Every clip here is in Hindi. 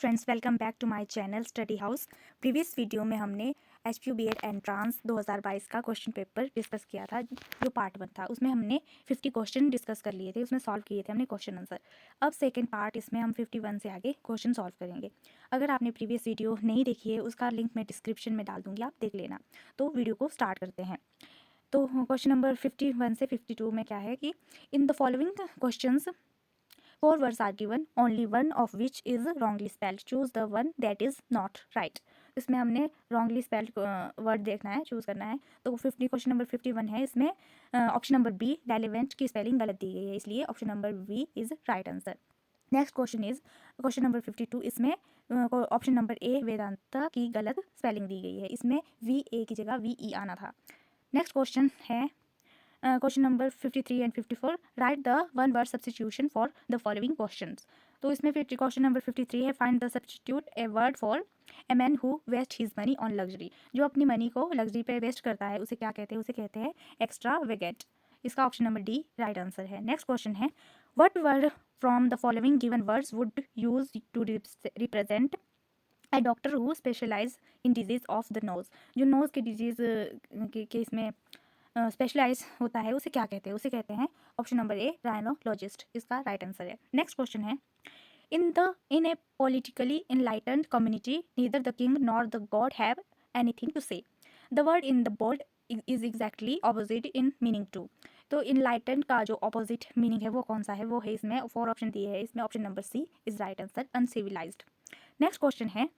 Friends, welcome back to my channel study house. Previous video में हमने एचपीयू बीएड एंट्रांस 2022 का क्वेश्चन पेपर डिस्कस किया था, जो पार्ट 1 था। उसमें हमने 50 क्वेश्चन डिस्कस कर लिए थे, उसमें सॉल्व किए थे हमने क्वेश्चन आंसर। अब सेकंड पार्ट, इसमें हम 51 से आगे क्वेश्चन सॉल्व करेंगे। अगर आपने प्रीवियस वीडियो नहीं देखी है, उसका लिंक मैं डिस्क्रिप्शन में डाल दूँगी, आप देख लेना। तो वीडियो को स्टार्ट करते हैं। तो क्वेश्चन नंबर 51 से 52 में क्या है कि in the following questions 4 words are given, only one of which is wrongly spelled. Choose the one that is not right. इसमें हमने wrongly spelled वर्ड देखना है, चूज करना है। तो 50 क्वेश्चन नंबर 51 है, इसमें ऑप्शन नंबर बी रेलिवेंट की स्पेलिंग गलत दी गई है, इसलिए option number B is right answer. Next question is question number 52, इसमें ऑप्शन नंबर ए वेदांता की गलत स्पेलिंग दी गई है, इसमें वी ए की जगह वी ई आना था। नेक्स्ट क्वेश्चन है question number 53 and 54, right the one word substitution for the following questions. तो इसमें फिर क्वेश्चन नंबर 53 है, find the substitute a word for a man who waste his money on luxury. जो अपनी मनी को लग्जरी पे वेस्ट करता है, उसे क्या कहते हैं? उसे कहते हैं एक्स्ट्रा वेगेंट। इसका option number D right answer है। नेक्स्ट क्वेश्चन है, what word from the following given words would use to represent a doctor who specialize in disease of the nose. जो नोज के डिजीज के इसमें स्पेशलाइज होता है, उसे क्या कहते हैं? उसे कहते हैं ऑप्शन नंबर ए राइनोलॉजिस्ट। इसका राइट आंसर है। नेक्स्ट क्वेश्चन है, in a politically enlightened community neither the king nor the god have anything to say. The word in the bold is exactly opposite in meaning to. तो इनलाइटेंड का जो ऑपोजिट मीनिंग है वो कौन सा है? वो है, इसमें 4 ऑप्शन दिए हैं, इसमें option number C is right answer, uncivilised. Next question है,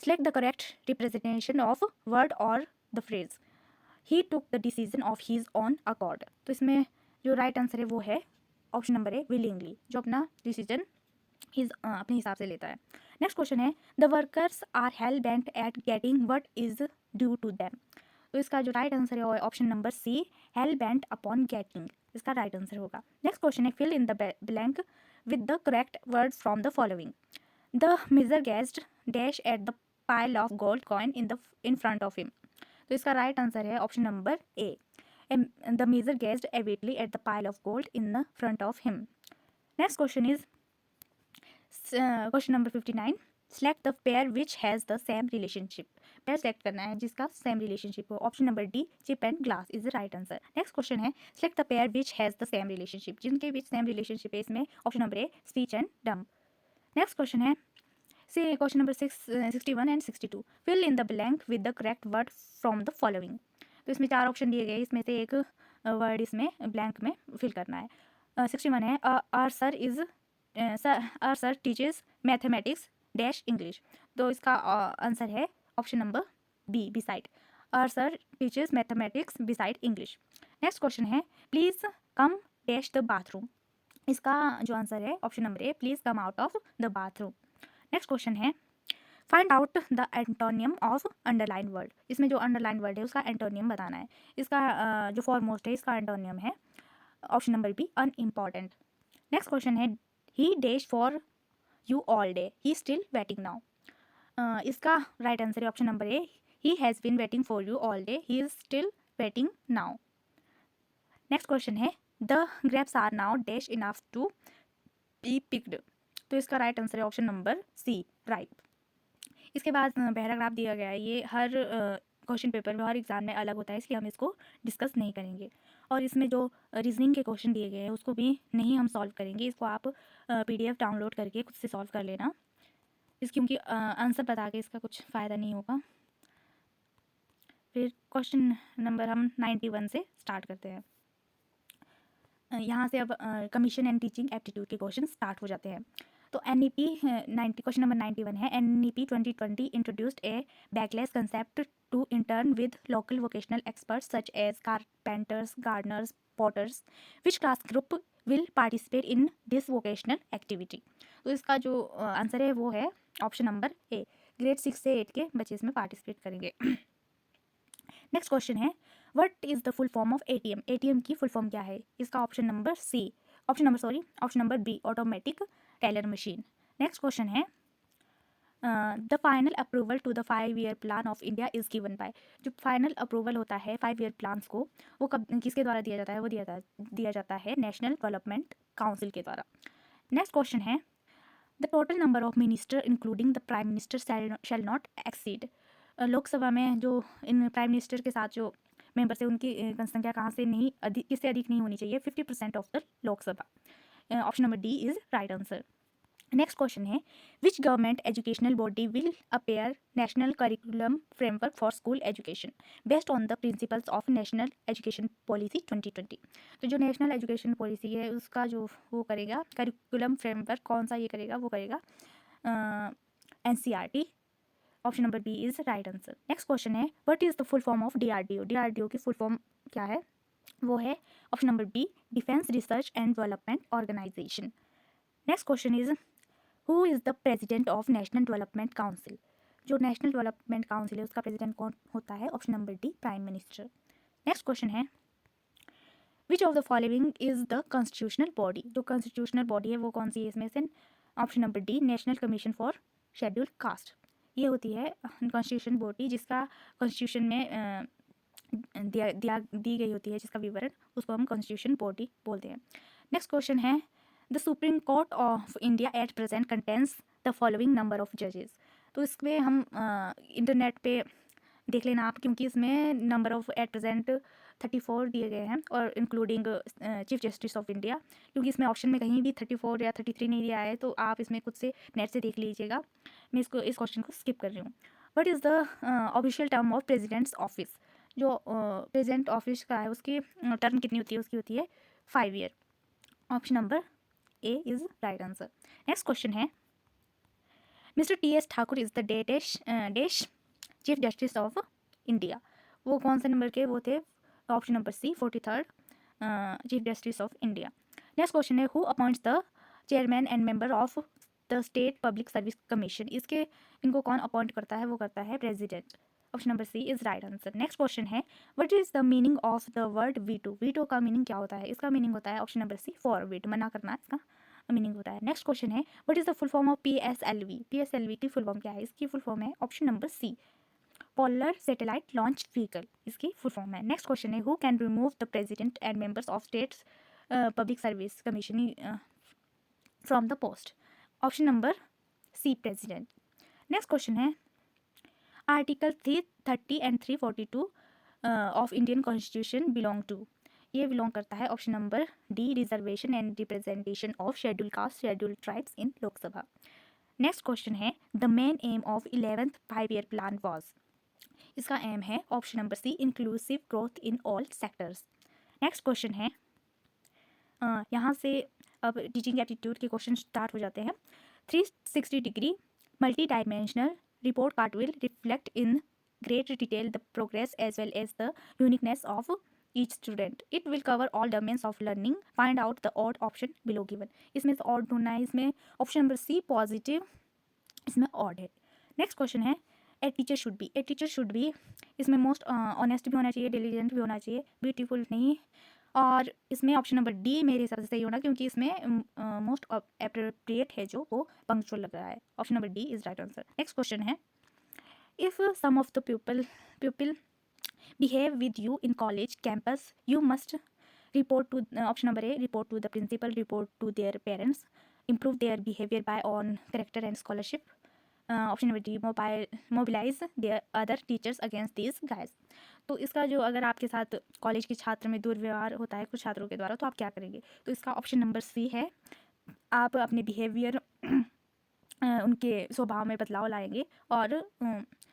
select the correct representation of word और the phrase he took the decision of his own accord. तो इसमें जो राइट आंसर है वो है ऑप्शन नंबर ए विलिंगली, जो अपना डिसीजन अपने हिसाब से लेता है। नेक्स्ट क्वेश्चन है, the workers are hell bent at getting what is due to them. तो इसका जो राइट आंसर है वो है option number C hell bent upon getting. इसका राइट आंसर होगा। नेक्स्ट क्वेश्चन है, fill in the blank with the correct words from the following. The miser gazed dash at the pile of gold coin in front of him. तो इसका राइट आंसर है option number A, the major gazed avidly at the pile of gold in the front of him. Next question is question number 59, select the pair which has the same relationship. Pair select करना है जिसका सेम रिलेशनशिप हो। Option number D chip and glass is the right answer. Next question है, select the pair which has the same relationship. जिनके बीच सेम रिलेशनशिप है, इसमें option number A speech and dumb. Next question है, से question number 61 and 62, fill in the blank with the correct word from the following. तो इसमें 4 ऑप्शन दिए गए, इसमें से एक वर्ड इसमें ब्लैंक में फिल करना है। 61 है, our sir teachers mathematics dash English. तो इसका आंसर है option number B beside, our sir teachers mathematics beside English. Next question है, please come dash the bathroom. इसका जो आंसर है option number A please come out of the bathroom. Next question है, find out the antonym of underline word. इसमें जो अंडरलाइन वर्ड है उसका एंटोनियम बताना है। इसका जो फॉरमोस्ट है, इसका एंटोनियम है option number B unimportant. Next question है, he dash for you all day, he still waiting now. इसका राइट आंसर है option number A, he has been waiting for you all day, he is still waiting now. Next question है, the grapes are now dash enough to be picked. तो इसका राइट आंसर है ऑप्शन नंबर सी राइट। इसके बाद पैराग्राफ दिया गया है, ये हर क्वेश्चन पेपर में, हर एग्जाम में अलग होता है, इसलिए हम इसको डिस्कस नहीं करेंगे। और इसमें जो रीजनिंग के क्वेश्चन दिए गए हैं उसको भी नहीं हम सॉल्व करेंगे। इसको आप PDF डाउनलोड करके खुद से सॉल्व कर लेना, क्योंकि आंसर बता के इसका कुछ फ़ायदा नहीं होगा। फिर क्वेश्चन नंबर हम 91 से स्टार्ट करते हैं। यहाँ से अब कमीशन एंड टीचिंग एप्टीट्यूड के क्वेश्चन स्टार्ट हो जाते हैं। तो NEP 90 क्वेश्चन नंबर 91 है, NEP 2020 introduced a bagless concept to intern with local vocational experts such as carpenters, gardeners, potters. Which class group will participate in this vocational activity. तो इसका जो आंसर है वो है ऑप्शन नंबर ए, ग्रेड 6 से 8 के बच्चे इसमें पार्टिसिपेट करेंगे। नेक्स्ट क्वेश्चन है, what is the full form of ATM। ATM की फुल फॉर्म क्या है? इसका option number B automatic teller machine. Next question है, the final approval to the 5-year plan of India is given by. जो फाइनल अप्रूवल होता है 5-year प्लान्स को, वो कब किसके द्वारा दिया जाता है? वो दिया जाता है नेशनल डेवलपमेंट काउंसिल के द्वारा। नेक्स्ट क्वेश्चन है, the total number of minister including the prime minister shall not exceed. Lok Sabha में जो इन प्राइम मिनिस्टर के साथ जो मेंबर्स है उनकी संख्या कहाँ से नहीं अधिक किससे अधिक नहीं होनी चाहिए 50% of the Lok Sabha. Option number D is right answer. Next question है which government educational body will prepare national curriculum framework for school education based on the principles of national education policy 2020। तो जो नेशनल एजुकेशन पॉलिसी है उसका जो वो करेगा करिकुलम फ्रेमवर्क कौन सा ये करेगा वो करेगा NCERT। Option number B is right answer. Next question है what is the full form of DRDO। DRDO की फुल फॉर्म क्या है वो है option number B defence research and development organisation. Next question is who is the president of national development council. जो नेशनल डेवलपमेंट काउंसिल है उसका प्रेसिडेंट कौन होता है option number D prime minister. Next question है which of the following is the constitutional body. जो कॉन्स्टिट्यूशनल बॉडी है वो कौन सी है इसमें से option number D national commission for scheduled caste. ये होती है कॉन्स्टिट्यूशन बॉडी जिसका कॉन्स्टिट्यूशन में दी गई होती है जिसका विवरण उसको हम कॉन्स्टिट्यूशन बॉडी बोलते हैं। नेक्स्ट क्वेश्चन है the supreme court of India at present contains the following number of जजेस। तो इसमें हम इंटरनेट पे देख लेना आप क्योंकि इसमें नंबर ऑफ एट प्रेजेंट 34 दिए गए हैं और including chief justice of India. क्योंकि इसमें ऑप्शन में कहीं भी 34 या 33 नहीं दिया है तो आप इसमें खुद से नेट से देख लीजिएगा। मैं इस क्वेश्चन को स्किप कर रही हूँ। What is the official term of president's office. जो प्रेजिडेंट ऑफिस का है उसकी टर्म कितनी होती है उसकी होती है 5 year. Option number A is right answer. Next question है mister TS Thakur is the dash chief justice of India. वो कौन से नंबर के वो थे option number C 43rd chief justice of India. Next question है who appoints the chairman and member of the state public service commission. इसके इनको कौन अपॉइंट करता है वो करता है president. Option number C is right answer. Next question है what is the meaning of the word veto. Veto का मीनिंग क्या होता है इसका मीनिंग होता है ऑप्शन नंबर सी फॉरबिड मना करना इसका मीनिंग होता है। नेक्स्ट क्वेश्चन है what is the full form of PSLV। PSLV की फुल फॉर्म क्या है इसकी फुल फॉर्म है option number C polar satellite launch vehicle इसकी फुल फॉर्म है। नेक्स्ट क्वेश्चन है who can remove the president and members of states public service commission from the post. Option number C president. Next question है article 330 and 342 of Indian constitution belong to. ये बिलोंग करता है option number D reservation and representation of schedule caste schedule tribes in Lok Sabha. Next question है the main aim of 11th 5-year plan was. इसका एम है option number C inclusive growth in all sectors. Next question है यहाँ से अब टीचिंग एप्टीट्यूड के क्वेश्चन स्टार्ट हो जाते हैं। 360 degree multi dimensional report card will reflect in great detail the progress as well as the uniqueness of each student. It will cover all domains of learning. Find out the odd option below given. इसमें से odd ढूंढना है। इसमें ऑप्शन नंबर सी पॉजिटिव इसमें odd है। नेक्स्ट क्वेश्चन है a teacher should be. A teacher should be इसमें मोस्ट ऑनेस्ट भी होना चाहिए डिलीजेंट भी होना चाहिए ब्यूटीफुल नहीं। और इसमें ऑप्शन नंबर डी मेरे हिसाब से सही होना क्योंकि इसमें मोस्ट अप्रोप्रिएट है जो वो पंक्चुअल लग रहा है। Option number D is right answer. Next question है if some of the pupil behave with you in college campus you must report to option number A report to the principal report to their parents improve their behavior by on character and scholarship। Option number D mobilize their other teachers against these guys. तो इसका जो अगर आपके साथ कॉलेज के छात्र में दुर्व्यवहार होता है कुछ छात्रों के द्वारा तो आप क्या करेंगे। तो इसका ऑप्शन नंबर सी है आप अपने बिहेवियर उनके स्वभाव में बदलाव लाएंगे और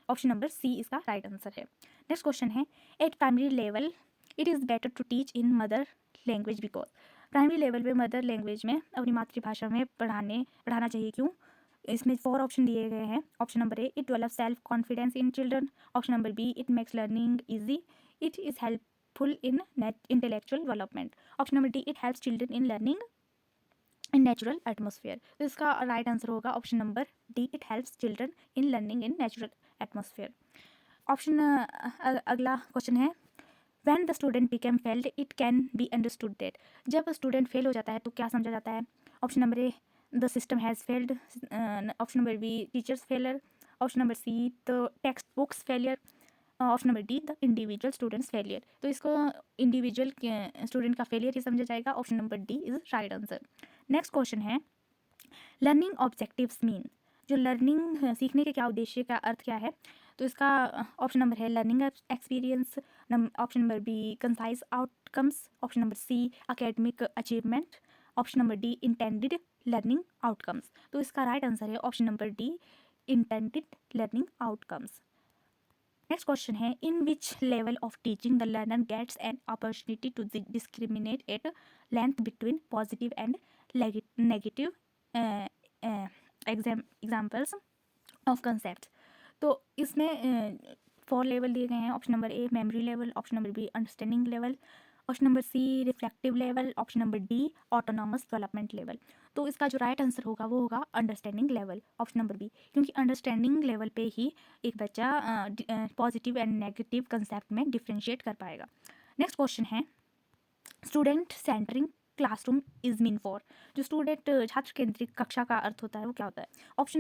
ऑप्शन नंबर सी इसका राइट आंसर है। नेक्स्ट क्वेश्चन है at primary level it is better to teach in mother language because. Primary level पे मदर लैंग्वेज में अपनी मातृभाषा में पढ़ाना चाहिए क्यों। इसमें 4 ऑप्शन दिए गए हैं। Option number A it develop self confidence in children. Option number B it makes learning easy. It is helpful in intellectual development. Option number D it helps children in learning in natural atmosphere. तो इसका राइट आंसर होगा option number D it helps children in learning in natural atmosphere. Option अगला क्वेश्चन है when the student become failed it can be understood that. जब स्टूडेंट फेल हो जाता है तो क्या समझा जाता है। Option number A the system has failed. Option number B teachers failure. Option number C the text books failure. Option number D the individual students failure. तो इसको इंडिविजुअल स्टूडेंट का फेलियर ही समझा जाएगा। Option number D is right answer. Next question है लर्निंग ऑब्जेक्टिव्स मीन, जो लर्निंग सीखने के क्या उद्देश्य का अर्थ क्या है, तो इसका ऑप्शन नंबर है learning experience, option number B concise outcomes, option number C academic achievement, option number D intended learning outcomes. तो इसका राइट आंसर है option number D intended learning outcomes. Next question है in which level of teaching the learner gets an opportunity to discriminate at length between positive and negative examples of concept. तो इसमें 4 लेवल दिए गए हैं। Option number a memory level, option number B understanding level, option number C reflective level, option number D autonomous development level. तो इसका जो राइट आंसर होगा वो होगा understanding level, option number B, क्योंकि अंडरस्टैंडिंग लेवल पे ही एक बच्चा पॉजिटिव एंड नेगेटिव कंसेप्ट में डिफ्रेंशिएट कर पाएगा। नेक्स्ट क्वेश्चन है student centering classroom is mean for, जो स्टूडेंट छात्र केंद्रित कक्षा का अर्थ होता है वो क्या होता है। ऑप्शन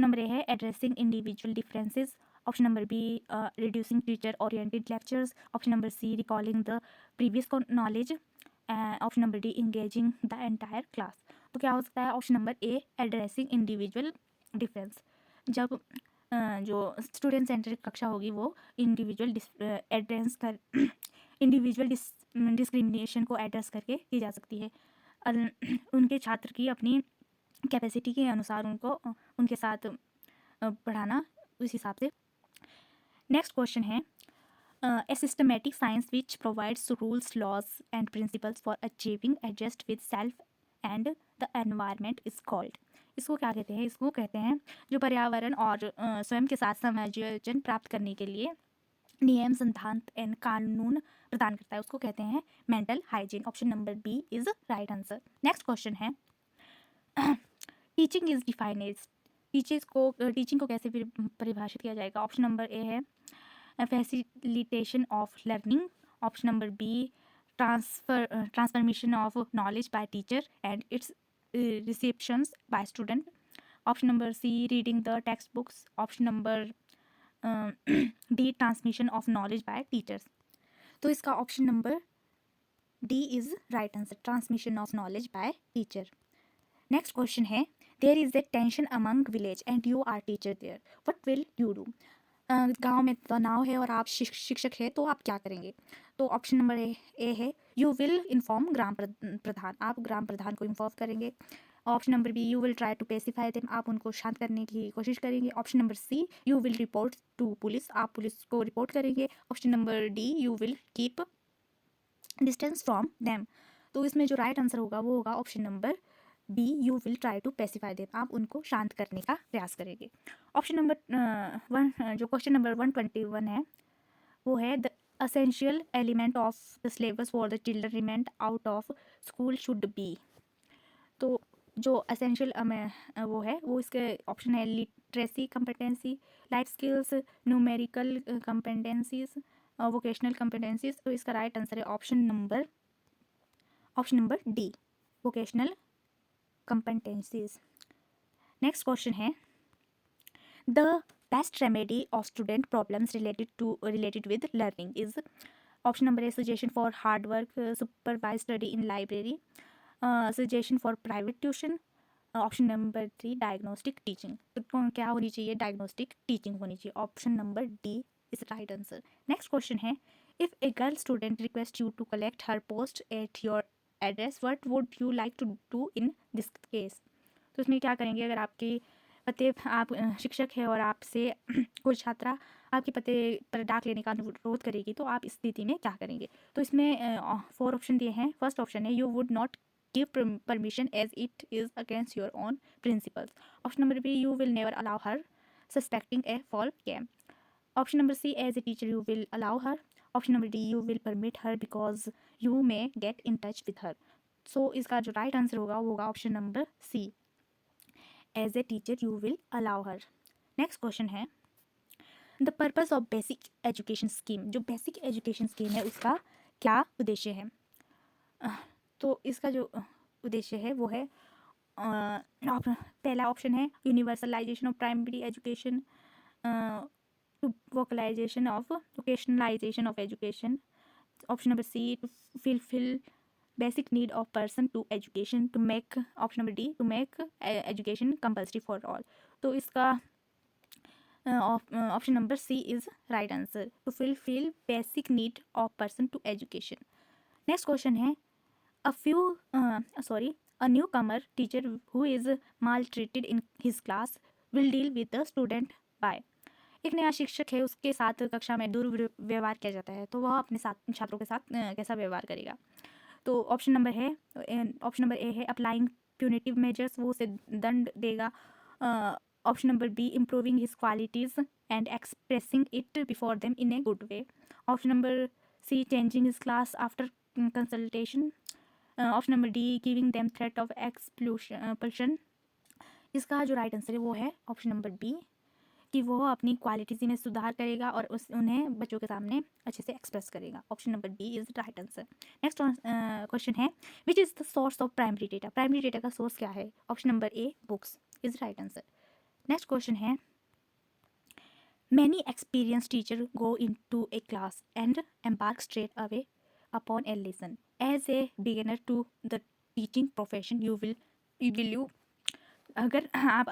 नंबर ए है addressing individual differences, option number B reducing teacher oriented lectures, option number C recalling the previous knowledge, option number D engaging the entire class. तो क्या हो सकता है option number A addressing individual difference. जब जो स्टूडेंट सेंट्रिक कक्षा होगी वो इंडिविजुअल एड्रेस कर इंडिविजुअल डिस्क्रिमिनेशन को एड्रेस करके की जा सकती है। उनके छात्र की अपनी कैपेसिटी के अनुसार उनको उनके साथ पढ़ाना उस हिसाब से। नेक्स्ट क्वेश्चन है a systematic science which provides rules laws and principles for achieving adjust with self and the environment is called. इसको क्या कहते हैं, इसको कहते हैं जो पर्यावरण और स्वयं के साथ समायोजन प्राप्त करने के लिए नियम सिद्धांत एंड कानून प्रदान करता है, उसको कहते हैं mental hygiene. Option number B is right answer. Next question है teaching is defined as, teaching को कैसे परिभाषित किया जाएगा। ऑप्शन नंबर ए है facilitation of learning, option number B transformation of knowledge by teacher and its receptions by student, option number C reading the text books, option number D transmission of knowledge by teachers. तो इसका option number D is right answer, transmission of knowledge by teacher. Next question है there is a tension among village and you are teacher there, what will you do. गांव में तनाव है और आप शिक्षक है तो आप क्या करेंगे। तो ऑप्शन नंबर ए है you will inform gram pradhan, आप ग्राम प्रधान को इन्फॉर्म करेंगे। Option number B you will try to pacify them, आप उनको शांत करने की कोशिश करेंगे। Option number C you will report to police, आप पुलिस को रिपोर्ट करेंगे। Option number D you will keep distance from them. तो इसमें जो राइट आंसर होगा वो होगा option number B you will try to pacify them, आप उनको शांत करने का प्रयास करेंगे। ऑप्शन नंबर 1 जो क्वेश्चन नंबर 121 है वो है the essential element of the syllabus for the children remained out of school should be. तो जो असेंशियल वो है वो इसके ऑप्शन है literacy competency, life skills, numerical competencies, vocational competencies. तो इसका राइट आंसर है option number D vocational competencies. Next question है the best remedy of student problems related with learning is, option number A suggestion for hard work, supervised study in library, suggestion for private tuition, option number 3 diagnostic teaching. तो क्या होनी चाहिए, डायग्नोस्टिक टीचिंग होनी चाहिए। Option number D is right answer. Next question है if a girl student request you to collect her post at your address what would you like to do in this case. तो इसमें क्या करेंगे अगर आपके पते आप शिक्षक है और आपसे कोई छात्रा आपके पते पर डाक लेने का अनुरोध करेगी तो आप इस स्थिति में क्या करेंगे। तो इसमें 4 ऑप्शन दिए हैं। फर्स्ट ऑप्शन है you would not give permission as it is against your own principles. Option number B you will never allow her suspecting a foul game. Option number C as a teacher you will allow her. Option number D you will permit her because you may get in touch with her. So इसका जो राइट आंसर होगा वो होगा option number C as a teacher you will allow her. Next question है the purpose of basic education scheme, जो बेसिक एजुकेशन स्कीम है उसका क्या उद्देश्य है। तो इसका जो उद्देश्य है वो है पहला ऑप्शन है universalization of primary education, vocalization of vocationalization of education, option number C to fulfil basic need of person to education to make option number D to make education compulsory for all. तो इसका option number C is right answer, to fulfil basic need of person to education. Next question है a newcomer teacher who is maltreated in his class will deal with the student by. एक नया शिक्षक है, उसके साथ कक्षा में दुर्व्यवहार किया जाता है, तो वह अपने साथ छात्रों के साथ कैसा व्यवहार करेगा. तो ऑप्शन नंबर ए है अप्लाइंग प्यूनिटिव मेजर्स, वो उसे दंड देगा. Option number B improving his qualities and expressing it before them in a good way. Option number C changing his class after consultation. Option number D giving them threat of expulsion. इसका जो राइट आंसर है वो है ऑप्शन नंबर बी, कि वो अपनी क्वालिटीज़ में सुधार करेगा और उन्हें बच्चों के सामने अच्छे से एक्सप्रेस करेगा. Option number B is right answer. Next question है which is the source of primary data. Primary data का सोर्स क्या है. Option number A books is right answer. Next question है many experience teacher go into a class and embark straight away upon a lesson. As a beginner to the teaching profession you will अगर आप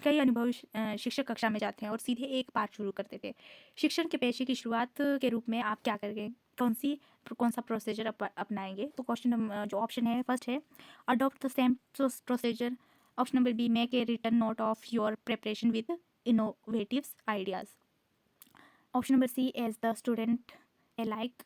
कई अनुभवी शिक्षक कक्षा में जाते हैं और सीधे एक पाठ शुरू करते थे, शिक्षण के पेशे की शुरुआत के रूप में आप क्या करेंगे, कौन सा प्रोसीजर अपनाएंगे. तो क्वेश्चन जो ऑप्शन है फर्स्ट है adopt the same procedure. Option number B make a written note of your preparation with innovative ideas. Option number C as the student a like.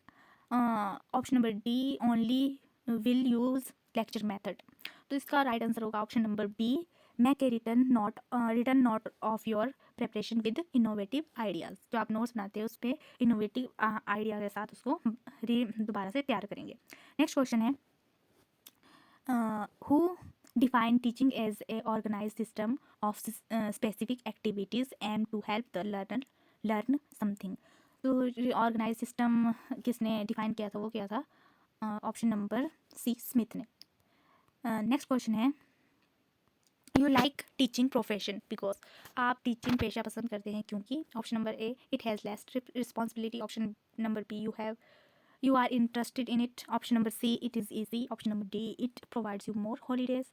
Option number D only will use lecture method. तो इसका राइट आंसर होगा option number B make a written note of your preparation with innovative ideas. जो आप नोट्स बनाते हैं उस पर इनोवेटिव आइडिया के साथ उसको दोबारा से तैयार करेंगे. नेक्स्ट क्वेश्चन है who define teaching as a organize system of specific activities aim to help the learn something. तो ऑर्गेनाइज सिस्टम किसने डिफाइन किया था, वो क्या था. ऑप्शन नंबर सी स्मिथ ने. नेक्स्ट क्वेश्चन है you like teaching profession because. आप टीचिंग पेशा पसंद करते हैं क्योंकि. Option number A it has less responsibility. Option number B you are interested in it. Option number C it is easy. Option number D it provides you more holidays.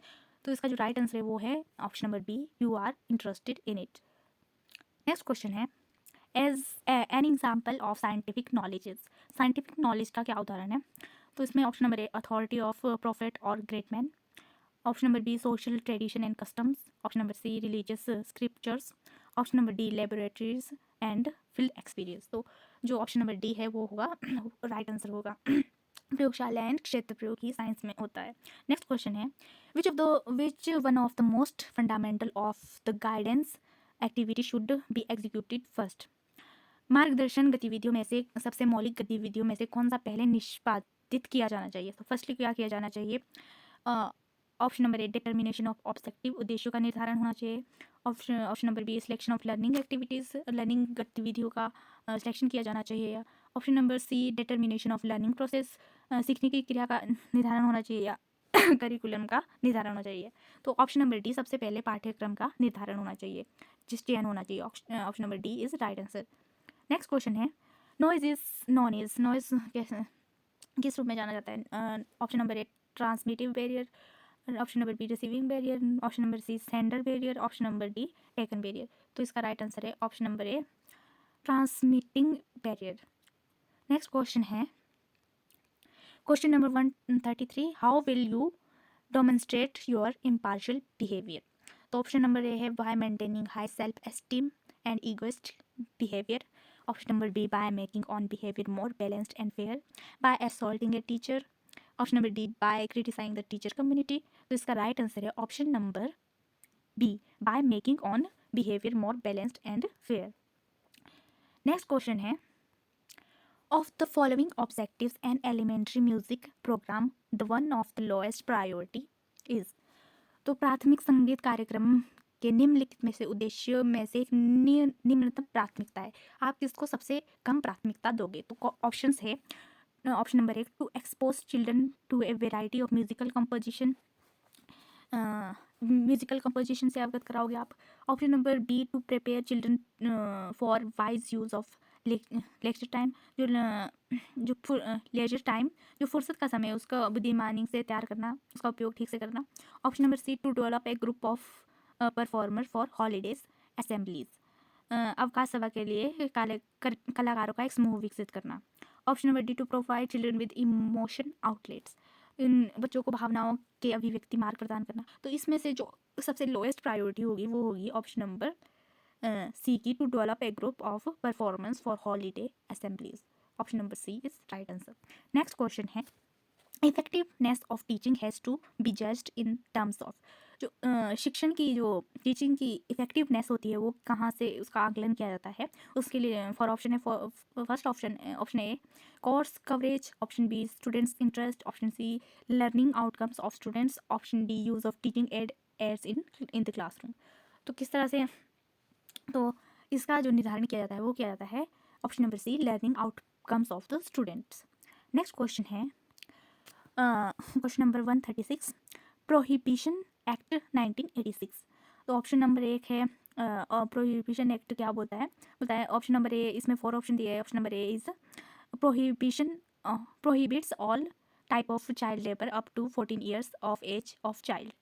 तो इसका जो राइट आंसर है वो है option number B you are interested in it. Next question है as an example of scientific knowledges. Scientific knowledge का क्या उदाहरण है. तो इसमें option number A authority of prophet और great man. Option number B social tradition and customs. Option number C religious scriptures. Option number D laboratories and field experience. तो जो ऑप्शन नंबर डी है वो होगा राइट आंसर होगा. प्रयोगशाला एंड क्षेत्र प्रयोग ही साइंस में होता है. नेक्स्ट क्वेश्चन है which one of the most fundamental of the guidance activity should be executed first. मार्गदर्शन गतिविधियों में से सबसे मौलिक गतिविधियों में से कौन सा पहले निष्पादित किया जाना चाहिए. तो फर्स्टली क्या किया जाना चाहिए. Option number A determination of objective, उद्देश्यों का निर्धारण होना चाहिए. Option number B selection of learning activities, learning गतिविधियों का सिलेक्शन किया जाना चाहिए. Option number C determination of learning process, सीखने की क्रिया का निर्धारण होना चाहिए या करिकुलम का निर्धारण होना चाहिए. तो ऑप्शन नंबर डी सबसे पहले पाठ्यक्रम का निर्धारण होना चाहिए, चयन होना चाहिए. Option number D is right answer. Next question है नॉइज किस रूप में जाना जाता है. Option number A transmittive barrier. Option number B receiving barrier. Option number C sender barrier. Option number D taken barrier. तो इसका राइट आंसर है option number A transmitting barrier. Next question है question number 133 how will you demonstrate your impartial behaviour. तो ऑप्शन नंबर ए है by maintaining high self esteem and egoist behaviour. Option number B by making on behaviour more balanced and fair. By assaulting a teacher. Option number D by criticising the teacher community. तो इसका राइट आंसर है option number B by making on behaviour more balanced and fair. Next question है of the following objectives and elementary music programme the one of the lowest priority is. तो प्राथमिक संगीत कार्यक्रम के निम्नलिखित में से उद्देश्यों में से निम्नतम प्राथमिकता है. आप किसको सबसे कम प्राथमिकता दोगे. तो ऑप्शंस है ऑप्शन नंबर एक to expose children to a variety of musical composition से अवगत कराओगे आप. Option number B to prepare children for wise use of lecture time leisure time जो फुर्सत का समय है उसका बुद्धिमानी से तैयार करना, उसका उपयोग ठीक से करना। Option number C, to develop a group of performer for holidays assemblies, अवकाश सभा के लिए कलाकारों का एक समूह विकसित करना। Option number D, to provide children with emotion outlets, इन बच्चों को भावनाओं के अभिव्यक्ति मार्ग प्रदान करना। तो इसमें से जो सबसे लोएस्ट प्रायोरिटी होगी वो होगी ऑप्शन नंबर सी की, to develop a group of performance for holiday assemblies. Option number C is right answer. Next question है, effectiveness of teaching has to be judged in terms of, जो शिक्षण की जो टीचिंग की इफेक्टिवनेस होती है वो कहाँ से उसका आकलन किया जाता है। उसके लिए फॉर ऑप्शन है, first option A course coverage, option B students interest, option C learning outcomes of students, option D use of teaching aids in the classroom. तो किस तरह से, तो इसका जो निर्धारण किया जाता है वो किया जाता है option number C, learning outcomes of the students. Next question है क्वेश्चन नंबर 136, प्रोहिबिशन एक्ट 1986। तो ऑप्शन नंबर एक है प्रोहिबिशन एक्ट क्या बोलता है ऑप्शन नंबर ए, इसमें 4 ऑप्शन दिए हैं। Option number A is prohibition prohibits all type of child labour up to 14 years of age of child.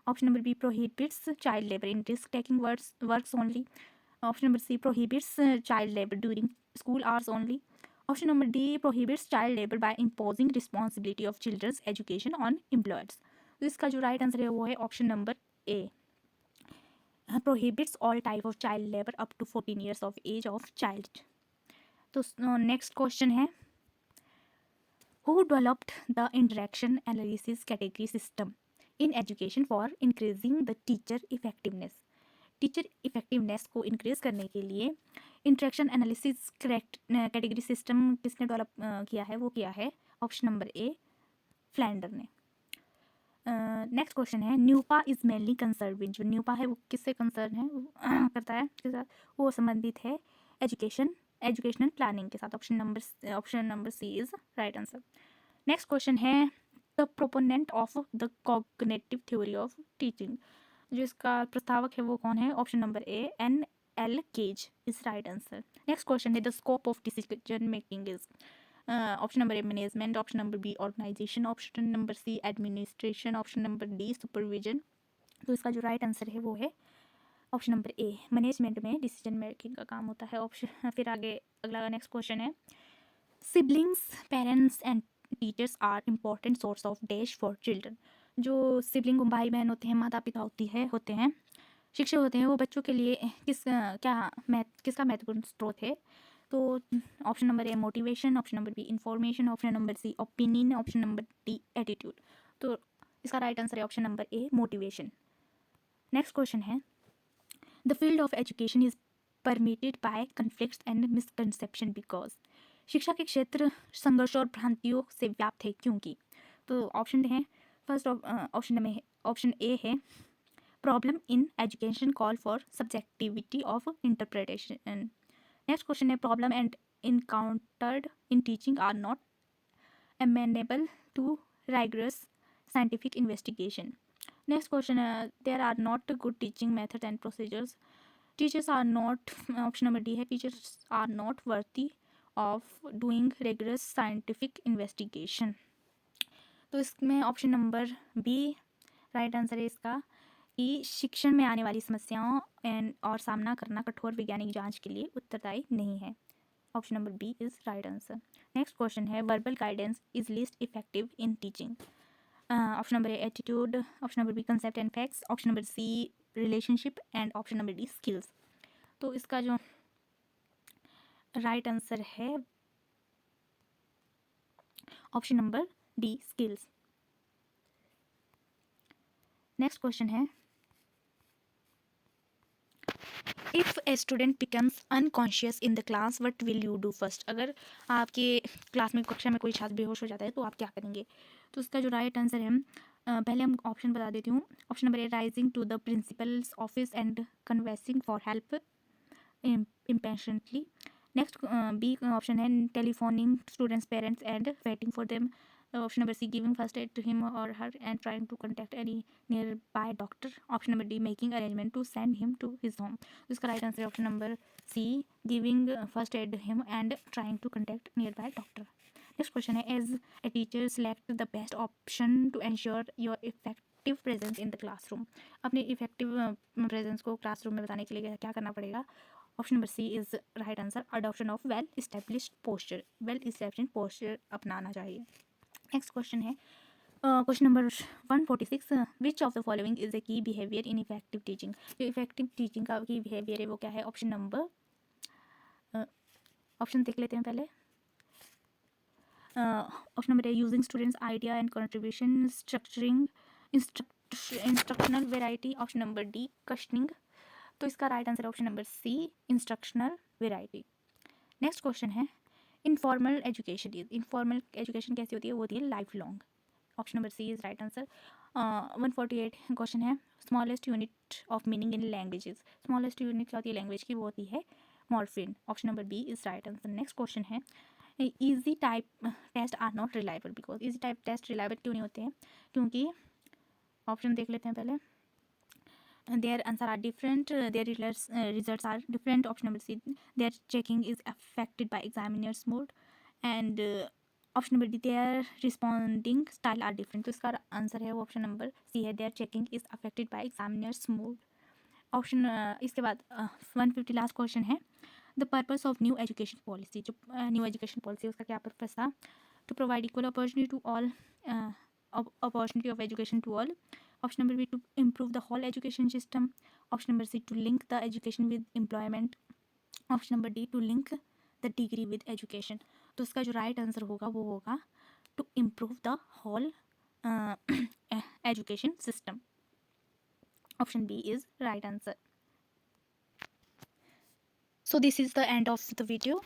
Option number B, prohibits child labour in risk taking works only. Option number C, prohibits child labour during school hours only. Option number D, prohibits child labour by imposing responsibility of children's education on employers. तो इसका जो राइट आंसर है वो है option number A, prohibits all type of child labour up to 14 years of age of child. तो नेक्स्ट क्वेश्चन है, who developed the interaction analysis category system in education for increasing the teacher effectiveness. Teacher effectiveness को इंक्रीज करने के लिए इंटरेक्शन एनालिसिस कैटेगरी सिस्टम किसने डेवलप किया है, वो किया है ऑप्शन नंबर ए, फ्लैंडर ने। नेक्स्ट क्वेश्चन है, NUEPA is mainly concern with, जो न्यूपा है वो किससे कंसर्न है करता है किसके साथ, वो संबंधित है एजुकेशनल प्लानिंग के साथ। Option number C is right answer. Next question है, the proponent of the cognitive theory of teaching, जो इसका प्रस्तावक है वो कौन है। Option number A, N.L. Gage is right answer. Next question है, the scope of decision making is, option number A management, option number B organisation, option number C administration, option number D supervision. तो इसका जो राइट आंसर है वो है ऑप्शन नंबर ए, मैनेजमेंट में डिसीजन मेकिंग का काम होता है। ऑप्शन फिर आगे अगला नेक्स्ट क्वेश्चन है, siblings parents and teachers are important source of dash for children, जो सिबलिंग भाई बहन होते हैं, माता पिता होते हैं, शिक्षक होते हैं, वो बच्चों के लिए किसका महत्वपूर्ण स्रोत है। तो option number A motivation, option number B information, option number C opinion, option number D attitude. तो इसका राइट आंसर है option number A, motivation. Next question है, the field of education is permitted by conflicts and misconception because, शिक्षा के क्षेत्र संघर्ष और भ्रांतियों से व्याप्त है क्योंकि। तो ऑप्शन है, फर्स्ट ऑप्शन ए है problem in education call for subjectivity of interpretation. Next question है, problem and encountered in teaching are not amenable to rigorous scientific investigation. Next question, there are not good teaching methods and procedures. Teachers are not, option number D है, teachers are not worthy of doing rigorous scientific investigation. तो इसमें option number B right answer है इसका, कि शिक्षण में आने वाली समस्याओं और सामना करना कठोर वैज्ञानिक जांच के लिए उत्तरदायी नहीं है। Option number B is right answer. Next question है, verbal guidance is least effective in teaching. Option number A attitude, option number B concept and facts, option number C relationship and option number D skills. तो इसका जो राइट आंसर है option number D skills. Next question है, if a student becomes unconscious in the class what will you do first, अगर आपके क्लास में कक्षा में कोई छात्र बेहोश हो जाता है तो आप क्या करेंगे। तो इसका जो राइट आंसर है, पहले हम ऑप्शन बता देती हूँ। Option number A rising to the principal's office and canvassing for help impatiently. Next B option है telephoning students parents and waiting for them option number C giving first aid to him और her and trying to contact any nearby doctor. Option number D making arrangement to send him to his home. इसका राइट आंसर है option number C giving first aid him and trying to contact nearby doctor. Next question है as a teacher select the best option to ensure your effective presence in the classroom. अपने इफेक्टिव प्रेजेंस को क्लासरूम में बताने के लिए क्या करना पड़ेगा? Option number C is right answer adoption of well established posture. Well established posture अपनाना चाहिए। नेक्स्ट क्वेश्चन है question number 146 which of the following is a key behaviour in effective teaching. जो इफेक्टिव टीचिंग का की बिहेवियर है वो क्या है? ऑप्शन नंबर ऑप्शन देख लेते हैं पहले। Option number A using students idea and contribution, structuring, instructional variety. Option number D questioning. तो इसका right answer option number C instructional variety. Next question है informal education is. Informal education कैसी होती है? वो होती है life long. Option number C is right answer. 148 question है smallest unit of meaning in languages. Smallest unit क्या होती है लैंग्वेज की? वो होती है morphine. Option number B is right answer. Next question है essay type test are not reliable because. Essay type test reliable क्यों नहीं होते हैं? क्योंकि ऑप्शन देख लेते हैं पहले। Their answer are different, their results are different. Option number C, their checking is affected by examiner's mood, and option number D, their responding style are different. तो इसका आंसर है वो ऑप्शन नंबर सी है, their checking is affected by examiner's mood. Option इसके बाद 150 लास्ट क्वेश्चन है the purpose of new education policy. जो न्यू एजुकेशन पॉलिसी उसका क्या पर्पस था? To provide equal opportunity to all, opportunity of education to all. Option number B, to improve the whole education system. Option number C, to link the education with employment. Option number D, to link the degree with education. तो इसका जो राइट आंसर होगा वो होगा to improve the whole education system. Option B is right answer. So this is the end of the video.